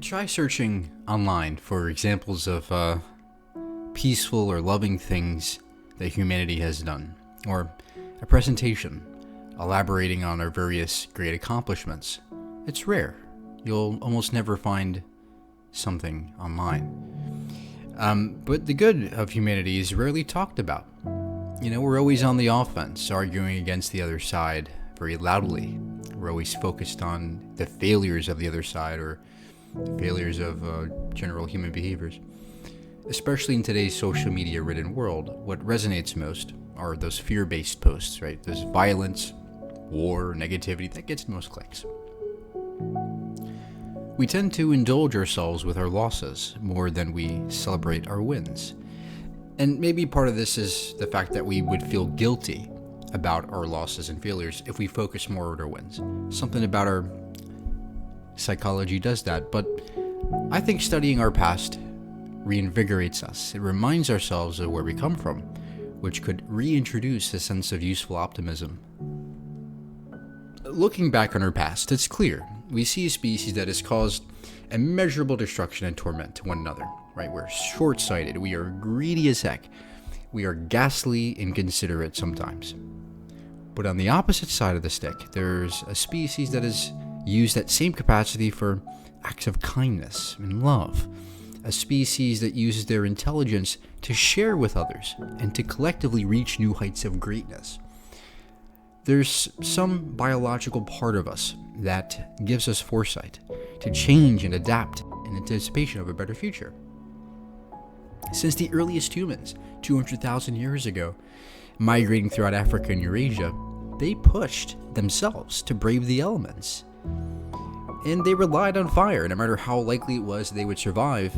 Try searching online for examples of peaceful or loving things that humanity has done, or a presentation elaborating on our various great accomplishments. It's rare. You'll almost never find something online. But the good of humanity is rarely talked about. We're always on the offense, arguing against the other side very loudly. We're always focused on the failures of the other side, or the failures of general human behaviors. Especially in today's social media ridden world, what resonates most are those fear-based posts, right? There's violence, war, negativity that gets most clicks. We tend to indulge ourselves with our losses more than we celebrate our wins. And maybe part of this is the fact that we would feel guilty about our losses and failures if we focus more on our wins. Something about our psychology does that, but I think studying our past reinvigorates us. It reminds ourselves of where we come from, which could reintroduce a sense of useful optimism. Looking back on our past, it's clear we see a species that has caused immeasurable destruction and torment to one another, right? We're short-sighted, we are greedy as heck, we are ghastly inconsiderate sometimes. But on the opposite side of the stick, there's a species that has used that same capacity for acts of kindness and love. A species that uses their intelligence to share with others and to collectively reach new heights of greatness. There's some biological part of us that gives us foresight to change and adapt in anticipation of a better future. Since the earliest humans, 200,000 years ago, migrating throughout Africa and Eurasia, they pushed themselves to brave the elements. And they relied on fire, no matter how likely it was they would survive.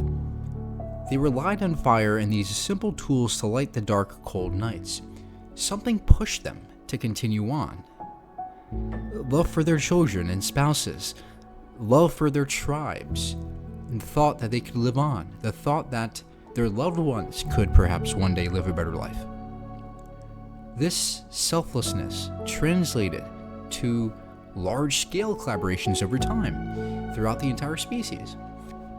They relied on fire and these simple tools to light the dark, cold nights. Something pushed them to continue on. Love for their children and spouses, love for their tribes, and the thought that they could live on, the thought that their loved ones could perhaps one day live a better life. This selflessness translated to large-scale collaborations over time throughout the entire species.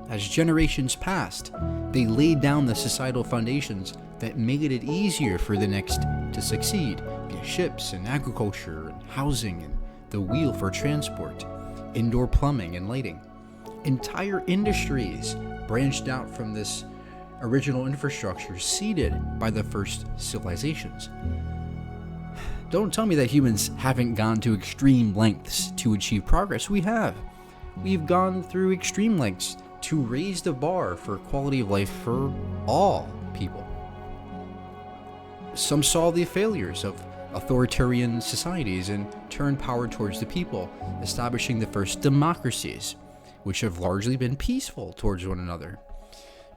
As generations passed, they laid down the societal foundations that made it easier for the next to succeed via ships and agriculture and housing and the wheel for transport, indoor plumbing and lighting. Entire industries branched out from this original infrastructure seeded by the first civilizations. Don't tell me that humans haven't gone to extreme lengths to achieve progress. We have. We've gone through extreme lengths to raise the bar for quality of life for all people. Some saw the failures of authoritarian societies and turned power towards the people, establishing the first democracies, which have largely been peaceful towards one another.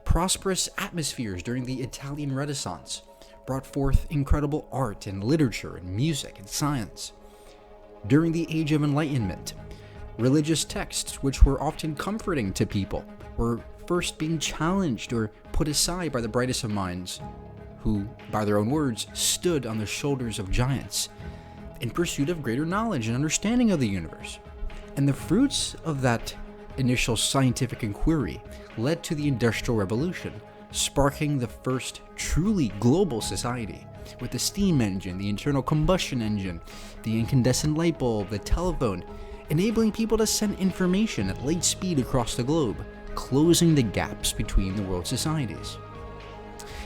Prosperous atmospheres during the Italian Renaissance brought forth incredible art and literature and music and science. During the Age of Enlightenment, religious texts, which were often comforting to people, were first being challenged or put aside by the brightest of minds, who, by their own words, stood on the shoulders of giants in pursuit of greater knowledge and understanding of the universe. And the fruits of that initial scientific inquiry led to the Industrial Revolution, sparking the first truly global society, with the steam engine, the internal combustion engine, the incandescent light bulb, the telephone, enabling people to send information at light speed across the globe, closing the gaps between the world societies.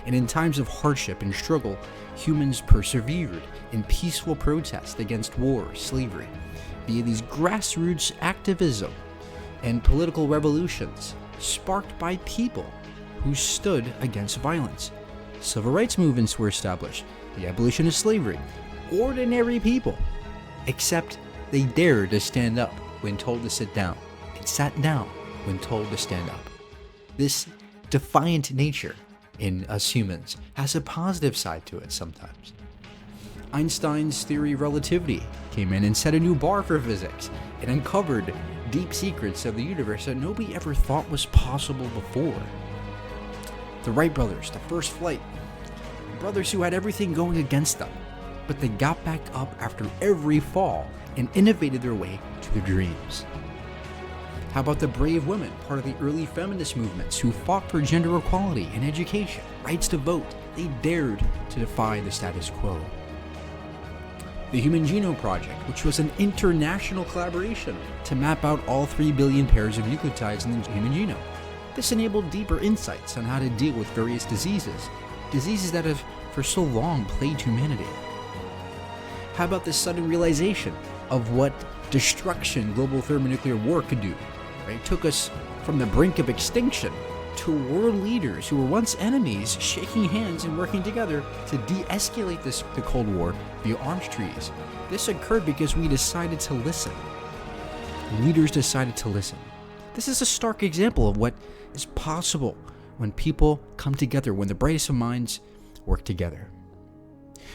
And in times of hardship and struggle, humans persevered in peaceful protest against war, slavery, via these grassroots activism and political revolutions sparked by people who stood against violence. Civil rights movements were established, the abolition of slavery, ordinary people, except they dared to stand up when told to sit down, and sat down when told to stand up. This defiant nature in us humans has a positive side to it sometimes. Einstein's theory of relativity came in and set a new bar for physics and uncovered deep secrets of the universe that nobody ever thought was possible before. The Wright brothers, the first flight, brothers who had everything going against them, but they got back up after every fall and innovated their way to their dreams. How about the brave women, part of the early feminist movements, who fought for gender equality and education, rights to vote? They dared to defy the status quo. The Human Genome Project, which was an international collaboration to map out all 3 billion pairs of nucleotides in the human genome. This enabled deeper insights on how to deal with various diseases that have for so long plagued humanity. How about the sudden realization of what destruction global thermonuclear war could do? Right? It took us from the brink of extinction to world leaders who were once enemies shaking hands and working together to de-escalate the Cold War via arms treaties. This occurred because we decided to listen. Leaders decided to listen. This is a stark example of what is possible when people come together, when the brightest of minds work together.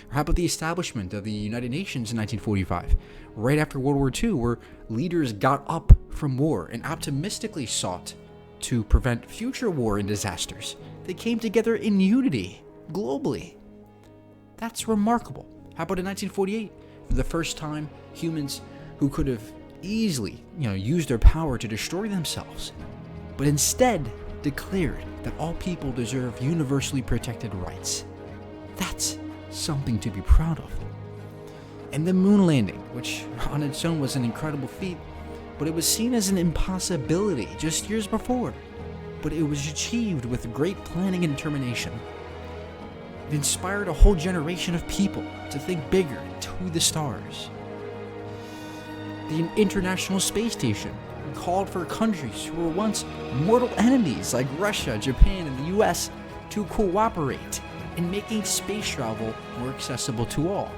Or how about the establishment of the United Nations in 1945, right after World War II, where leaders got up from war and optimistically sought to prevent future war and disasters. They came together in unity, globally. That's remarkable. How about in 1948, for the first time, humans who could have easily, used their power to destroy themselves, but instead declared that all people deserve universally protected rights. That's something to be proud of. And the moon landing, which on its own was an incredible feat, but it was seen as an impossibility just years before. But it was achieved with great planning and determination. It inspired a whole generation of people to think bigger, to the stars. The International Space Station called for countries who were once mortal enemies like Russia, Japan, and the US to cooperate in making space travel more accessible to all.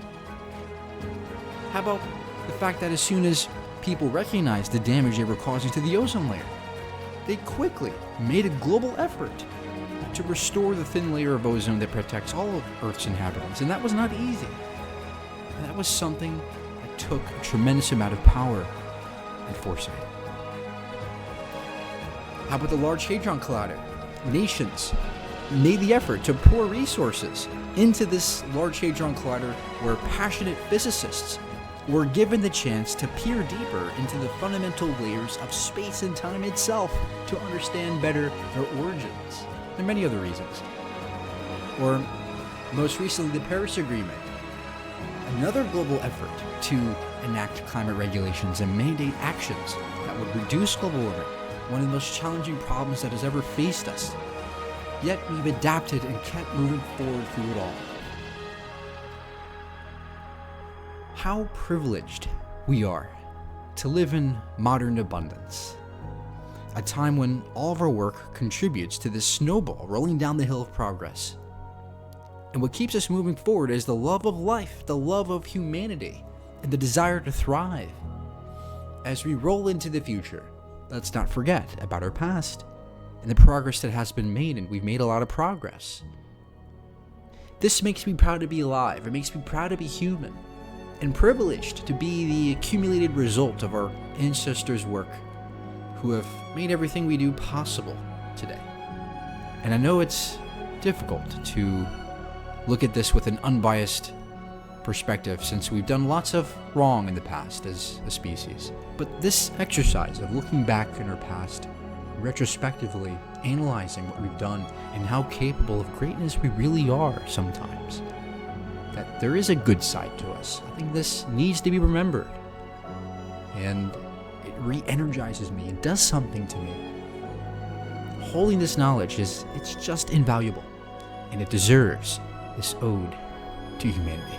How about the fact that as soon as people recognized the damage they were causing to the ozone layer, they quickly made a global effort to restore the thin layer of ozone that protects all of Earth's inhabitants, and that was not easy. And that was something that took a tremendous amount of power and foresight. How about the Large Hadron Collider? Nations made the effort to pour resources into this Large Hadron Collider, where passionate physicists were given the chance to peer deeper into the fundamental layers of space and time itself to understand better their origins, and many other reasons. Or, most recently, the Paris Agreement, another global effort to enact climate regulations and mandate actions that would reduce global warming, one of the most challenging problems that has ever faced us. Yet we've adapted and kept moving forward through it all. How privileged we are to live in modern abundance, a time when all of our work contributes to this snowball rolling down the hill of progress. And what keeps us moving forward is the love of life, the love of humanity, and the desire to thrive. As we roll into the future, let's not forget about our past and the progress that has been made, and we've made a lot of progress. This makes me proud to be alive. It makes me proud to be human, and privileged to be the accumulated result of our ancestors' work, who have made everything we do possible today. And I know it's difficult to look at this with an unbiased perspective, since we've done lots of wrong in the past as a species. But this exercise of looking back in our past, retrospectively analyzing what we've done and how capable of greatness we really are sometimes, that there is a good side to us. I think this needs to be remembered, and it re-energizes me. It does something to me. Holding this knowledge it's just invaluable, and it deserves this ode to humanity.